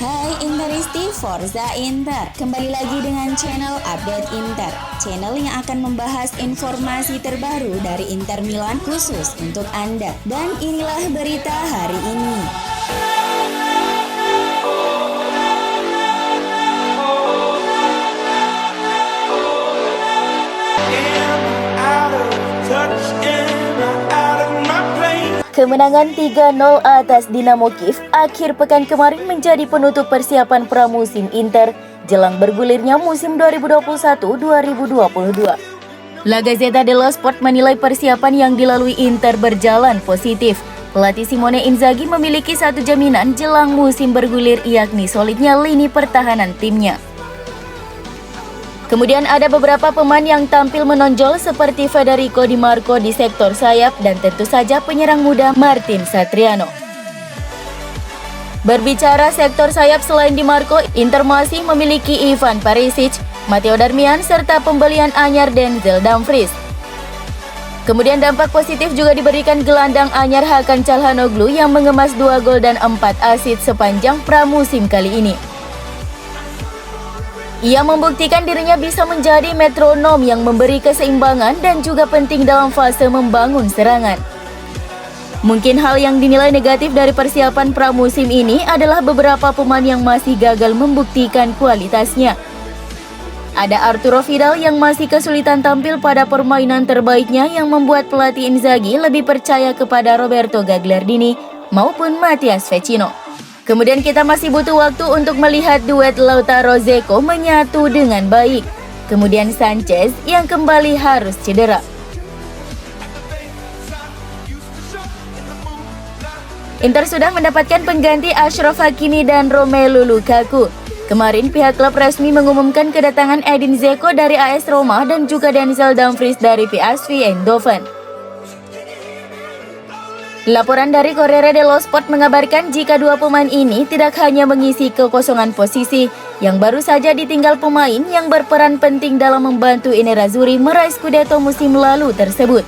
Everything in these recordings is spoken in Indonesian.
Hai Interisti Forza Inter, kembali lagi dengan channel Update Inter, channel yang akan membahas informasi terbaru dari Inter Milan khusus untuk Anda. Dan inilah berita hari ini. Kemenangan 3-0 atas Dinamo Kiev akhir pekan kemarin menjadi penutup persiapan pramusim Inter jelang bergulirnya musim 2021-2022. La Gazzetta dello Sport menilai persiapan yang dilalui Inter berjalan positif. Pelatih Simone Inzaghi memiliki satu jaminan jelang musim bergulir, yakni solidnya lini pertahanan timnya. Kemudian ada beberapa pemain yang tampil menonjol seperti Federico Di Marco di sektor sayap dan tentu saja penyerang muda Martin Satriano. Berbicara sektor sayap selain Di Marco, Inter masih memiliki Ivan Perisic, Matteo Darmian serta pembelian anyar Denzel Dumfries. Kemudian dampak positif juga diberikan gelandang anyar Hakan Çalhanoğlu yang mengemas 2 gol dan 4 assist sepanjang pramusim kali ini. Ia membuktikan dirinya bisa menjadi metronom yang memberi keseimbangan dan juga penting dalam fase membangun serangan. Mungkin hal yang dinilai negatif dari persiapan pramusim ini adalah beberapa pemain yang masih gagal membuktikan kualitasnya. Ada Arturo Vidal yang masih kesulitan tampil pada permainan terbaiknya yang membuat pelatih Inzaghi lebih percaya kepada Roberto Gagliardini maupun Mathias Vecino. Kemudian kita masih butuh waktu untuk melihat duet Lautaro Dzeko menyatu dengan baik. Kemudian Sanchez yang kembali harus cedera. Inter sudah mendapatkan pengganti Achraf Hakimi dan Romelu Lukaku. Kemarin pihak klub resmi mengumumkan kedatangan Edin Dzeko dari AS Roma dan juga Denzel Dumfries dari PSV Eindhoven. Laporan dari Corriere dello Sport mengabarkan jika dua pemain ini tidak hanya mengisi kekosongan posisi yang baru saja ditinggal pemain yang berperan penting dalam membantu I Nerazzurri meraih Scudetto musim lalu tersebut.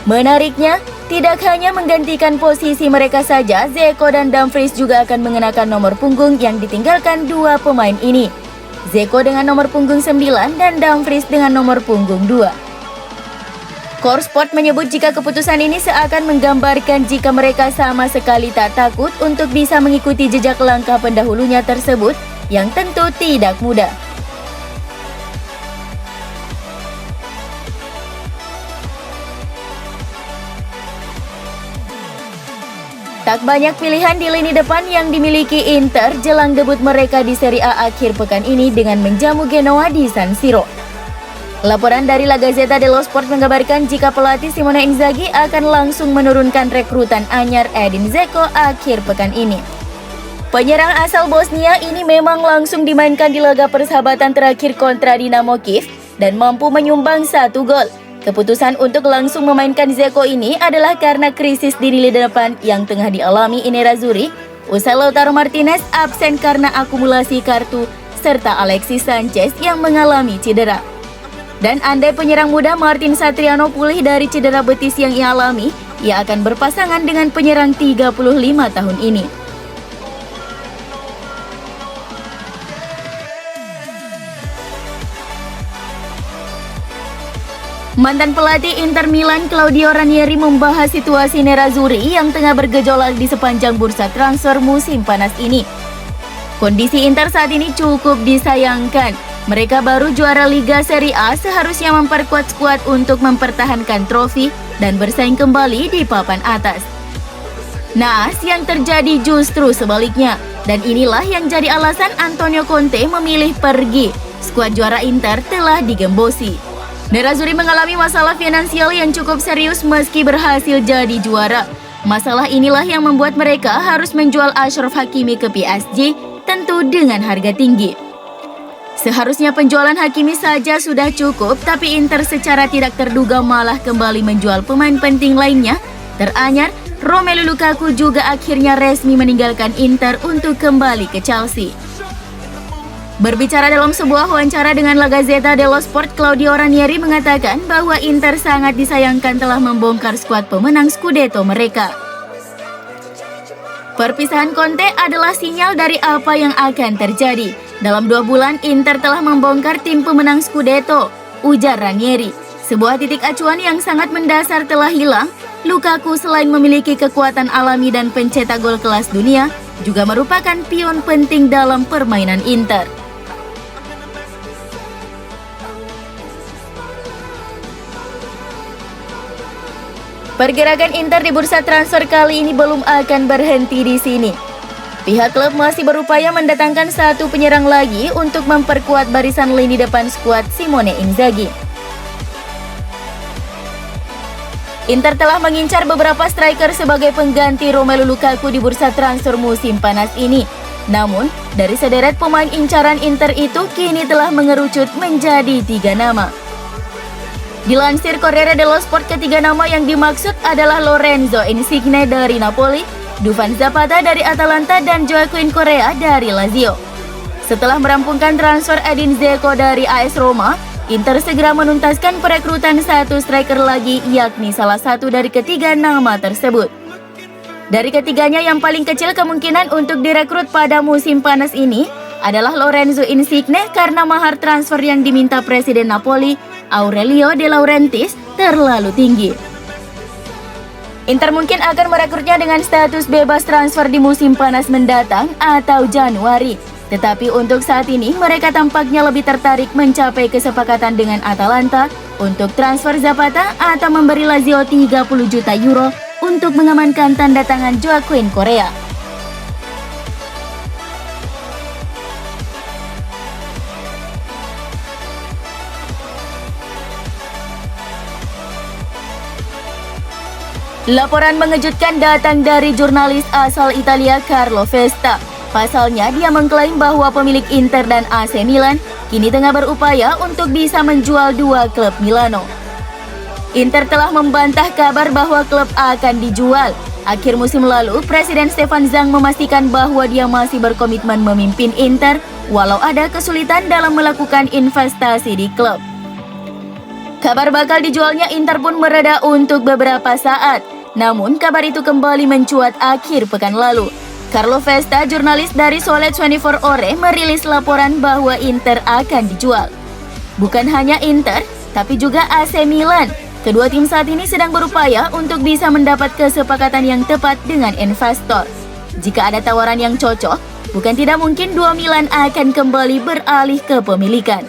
Menariknya, tidak hanya menggantikan posisi mereka saja, Dzeko dan Dumfries juga akan mengenakan nomor punggung yang ditinggalkan dua pemain ini. Dzeko dengan nomor punggung 9 dan Dumfries dengan nomor punggung 2. Core Sport menyebut jika keputusan ini seakan menggambarkan jika mereka sama sekali tak takut untuk bisa mengikuti jejak langkah pendahulunya tersebut yang tentu tidak mudah. Tak banyak pilihan di lini depan yang dimiliki Inter jelang debut mereka di Serie A akhir pekan ini dengan menjamu Genoa di San Siro. Laporan dari La Gazzetta dello Sport mengabarkan jika pelatih Simone Inzaghi akan langsung menurunkan rekrutan anyar Edin Dzeko akhir pekan ini. Penyerang asal Bosnia ini memang langsung dimainkan di laga persahabatan terakhir kontra Dinamo Kiev dan mampu menyumbang 1 gol. Keputusan untuk langsung memainkan Dzeko ini adalah karena krisis di lini depan yang tengah dialami I Nerazzurri usai Lautaro Martinez absen karena akumulasi kartu serta Alexis Sanchez yang mengalami cedera. Dan andai penyerang muda Martin Satriano pulih dari cedera betis yang ia alami, ia akan berpasangan dengan penyerang 35 tahun ini. Mantan pelatih Inter Milan Claudio Ranieri membahas situasi Nerazzurri yang tengah bergejolak di sepanjang bursa transfer musim panas ini. Kondisi Inter saat ini cukup disayangkan. Mereka baru juara Liga Serie A, seharusnya memperkuat skuad untuk mempertahankan trofi dan bersaing kembali di papan atas. Naas yang terjadi justru sebaliknya, dan inilah yang jadi alasan Antonio Conte memilih pergi. Skuad juara Inter telah digembosi. Nerazzurri mengalami masalah finansial yang cukup serius meski berhasil jadi juara. Masalah inilah yang membuat mereka harus menjual Achraf Hakimi ke PSG, tentu dengan harga tinggi. Seharusnya penjualan Hakimi saja sudah cukup, tapi Inter secara tidak terduga malah kembali menjual pemain penting lainnya. Teranyar, Romelu Lukaku juga akhirnya resmi meninggalkan Inter untuk kembali ke Chelsea. Berbicara dalam sebuah wawancara dengan La Gazzetta dello Sport, Claudio Ranieri mengatakan bahwa Inter sangat disayangkan telah membongkar skuad pemenang Scudetto mereka. Perpisahan Conte adalah sinyal dari apa yang akan terjadi. Dalam 2 bulan, Inter telah membongkar tim pemenang Scudetto, ujar Ranieri. Sebuah titik acuan yang sangat mendasar telah hilang. Lukaku selain memiliki kekuatan alami dan pencetak gol kelas dunia, juga merupakan pion penting dalam permainan Inter. Pergerakan Inter di bursa transfer kali ini belum akan berhenti di sini. Pihak klub masih berupaya mendatangkan 1 penyerang lagi untuk memperkuat barisan lini depan skuad Simone Inzaghi. Inter telah mengincar beberapa striker sebagai pengganti Romelu Lukaku di bursa transfer musim panas ini. Namun, dari sederet pemain incaran Inter itu kini telah mengerucut menjadi 3 nama. Dilansir Corriere dello Sport, ketiga nama yang dimaksud adalah Lorenzo Insigne dari Napoli, Dufan Zapata dari Atalanta, dan Joaquin Correa dari Lazio. Setelah merampungkan transfer Edin Dzeko dari AS Roma, Inter segera menuntaskan perekrutan 1 striker lagi, yakni salah satu dari ketiga nama tersebut. Dari ketiganya yang paling kecil kemungkinan untuk direkrut pada musim panas ini adalah Lorenzo Insigne karena mahar transfer yang diminta Presiden Napoli, Aurelio De Laurentiis, terlalu tinggi. Inter mungkin akan merekrutnya dengan status bebas transfer di musim panas mendatang atau Januari. Tetapi untuk saat ini mereka tampaknya lebih tertarik mencapai kesepakatan dengan Atalanta untuk transfer Zapata atau memberi Lazio 30 juta euro untuk mengamankan tanda tangan Joaquin Correa. Laporan mengejutkan datang dari jurnalis asal Italia Carlo Festa. Pasalnya, dia mengklaim bahwa pemilik Inter dan AC Milan kini tengah berupaya untuk bisa menjual 2 klub Milano. Inter telah membantah kabar bahwa klub akan dijual. Akhir musim lalu, Presiden Stefan Zhang memastikan bahwa dia masih berkomitmen memimpin Inter walau ada kesulitan dalam melakukan investasi di klub. Kabar bakal dijualnya Inter pun mereda untuk beberapa saat. Namun, kabar itu kembali mencuat akhir pekan lalu. Carlo Festa, jurnalis dari Sole 24 Ore, merilis laporan bahwa Inter akan dijual. Bukan hanya Inter, tapi juga AC Milan. Kedua tim saat ini sedang berupaya untuk bisa mendapat kesepakatan yang tepat dengan investor. Jika ada tawaran yang cocok, bukan tidak mungkin 2 Milan akan kembali beralih ke pemilikan.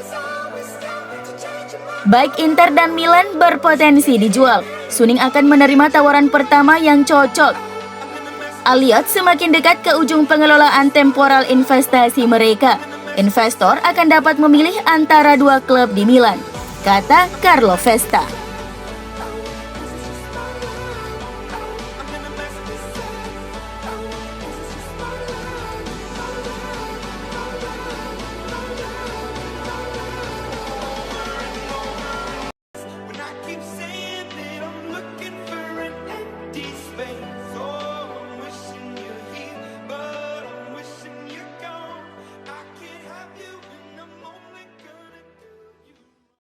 Baik Inter dan Milan berpotensi dijual. Suning akan menerima tawaran pertama yang cocok. Aliot semakin dekat ke ujung pengelolaan temporal investasi mereka. Investor akan dapat memilih antara 2 klub di Milan, kata Carlo Festa.